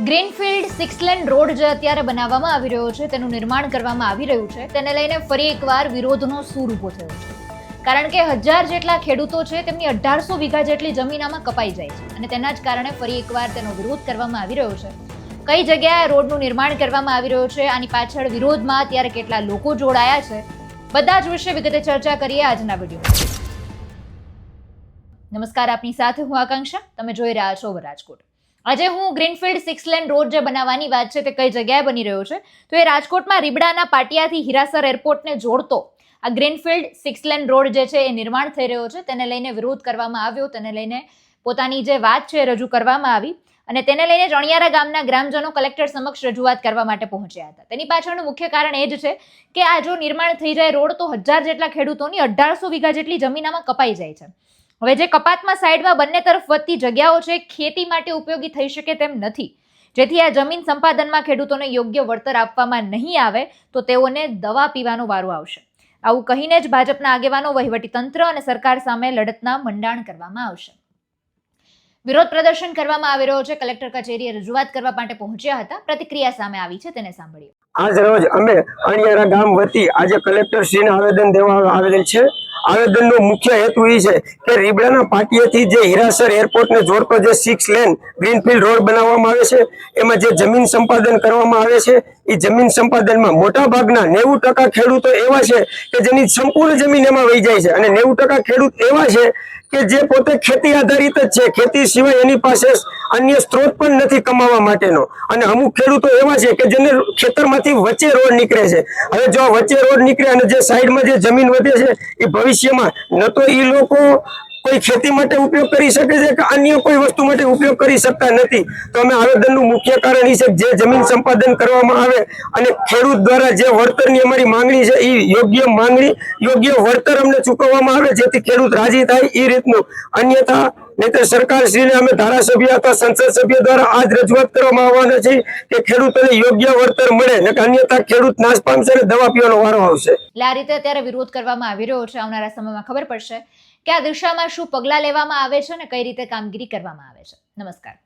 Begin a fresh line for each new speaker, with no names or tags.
Greenfield 6 lane road જે અત્યારે બનાવવામાં આવી રહ્યો છે, તેનું નિર્માણ કરવામાં આવી રહ્યું છે, તેને લઈને ફરી એકવાર વિરોધનો સૂર ઊભો થયો છે. કારણ કે 1000 જેટલા ખેડૂતો છે, તેમની 1800 વીઘા જેટલી જમીન આમાં કપાઈ જાય છે અને તેના જ કારણે ફરી એકવાર તેનો વિરોધ કરવામાં આવી રહ્યો છે. કઈ જગ્યાએ રોડનું નિર્માણ કરવામાં આવી રહ્યું છે, આની પાછળ વિરોધમાં અત્યારે કેટલા લોકો જોડાયા છે, બધા જ વિશે વિગતે ચર્ચા કરીએ આજના વિડીયોમાં. નમસ્કાર, આપની સાથે હું આકાંક્ષા. તમે જોઈ રહ્યા છો રાજકોટ. આજે હું ગ્રીનફિલ્ડ 6 લેન રોડ જે બનાવવાની વાત છે તે કઈ જગ્યાએ બની રહ્યો છે, તો એ રાજકોટમાં રીબડાના પાટિયાથી હીરાસર એરપોર્ટને જોડતો આ ગ્રીનફિલ્ડ 6 લેન રોડ જે છે એ નિર્માણ થઈ રહ્યો છે. તેને લઈને વિરોધ કરવામાં આવ્યો, તેને લઈને પોતાની જે વાત છે એ રજૂ કરવામાં આવી અને તેને લઈને ચણિયારા ગામના ગ્રામજનો કલેક્ટર સમક્ષ રજૂઆત કરવા માટે પહોંચ્યા હતા. તેની પાછળનું મુખ્ય કારણ એ જ છે કે આ જો નિર્માણ થઈ જાય રોડ, તો 1000 જેટલા ખેડૂતોની 1800 વીઘા જેટલી જમીન આમાં કપાઈ જાય છે. હવે જે કપાતમાં સાઈડમાં બંને તરફ વધતી જગ્યાઓ છે, ખેતી માટે ઉપયોગી થઈ શકે તેમ નથી. જેથી આ જમીન સંપાદનમાં ખેડૂતોને યોગ્ય વળતર આપવામાં નહીં આવે તો તેઓને દવા પીવાનો વારો આવશે. આવું કહીને જ ભાજપના આગેવાનો, વહીવટીતંત્ર અને સરકાર સામે લડતના મંડાણ કરવામાં આવશે. વિરોધ પ્રદર્શન કરવામાં આવી રહ્યો છે. કલેક્ટર કચેરીએ રજૂઆત કરવા માટે પહોંચ્યા હતા. પ્રતિક્રિયા સામે આવી છે, તેને સાંભળીએ.
આજ રોજ અમે અણિયારા ગામ વતી આજે કલેક્ટર શ્રીને આવેદન દેવા આવેલ છે. આવેદનનો મુખ્ય હેતુ એ છે કે રીબડાના પાટિયેથી જે હીરાસર એરપોર્ટને જોડતો જે 6 લેન ગ્રીનફિલ્ડ રોડ બનાવવામાં આવે છે, એમાં જે જમીન સંપાદન કરવામાં આવે છે, એ જમીન સંપાદનમાં મોટા ભાગના 90% ખેડૂતો એવા છે કે જેની સંપૂર્ણ જમીન એમાં વહી જાય છે અને 90% ખેડૂત એવા છે કે જે પોતે ખેતી આધારિત જ છે. ખેતી સિવાય એની પાસે અન્ય સ્ત્રોત પણ નથી કમાવા માટેનો. અને અમુક ખેડૂતો એવા છે કે જેને ખેતરમાંથી વચ્ચે રોડ નીકળે છે. હવે જો વચ્ચે રોડ નીકળે અને જે સાઈડમાં જે જમીન વધે છે, એ ભવિષ્યમાં ન તો એ લોકો કોઈ ખેતી માટે ઉપયોગ કરી શકે છે કે અન્ય કોઈ વસ્તુ માટે ઉપયોગ કરી શકતા નથી. તો અમે આવેદનનું મુખ્ય કારણ એ છે જે જમીન સંપાદન કરવામાં આવે અને ખેડૂત દ્વારા જે વળતરની અમારી માંગણી છે, એ યોગ્ય માંગણી, યોગ્ય વળતર અમને ચૂકવવામાં આવે, જેથી ખેડૂત રાજી થાય એ રીતનું. અન્યથા નહીતર સરકારશ્રીને અમે ધારાસભ્ય અથવા સંસદ સભ્ય દ્વારા આજ રજૂઆત કરવામાં આવવાના છે કે ખેડૂતોને યોગ્ય વળતર મળે, ને અન્યથા ખેડૂત નાશ પામશે અને દવા પીવાનો વારો આવશે.
એટલે આ રીતે અત્યારે વિરોધ કરવામાં આવી રહ્યો છે. આવનારા સમયમાં ખબર પડશે કે આ દિશામાં શું પગલાં લેવામાં આવે છે અને કઈ રીતે કામગીરી કરવામાં આવે છે. નમસ્કાર.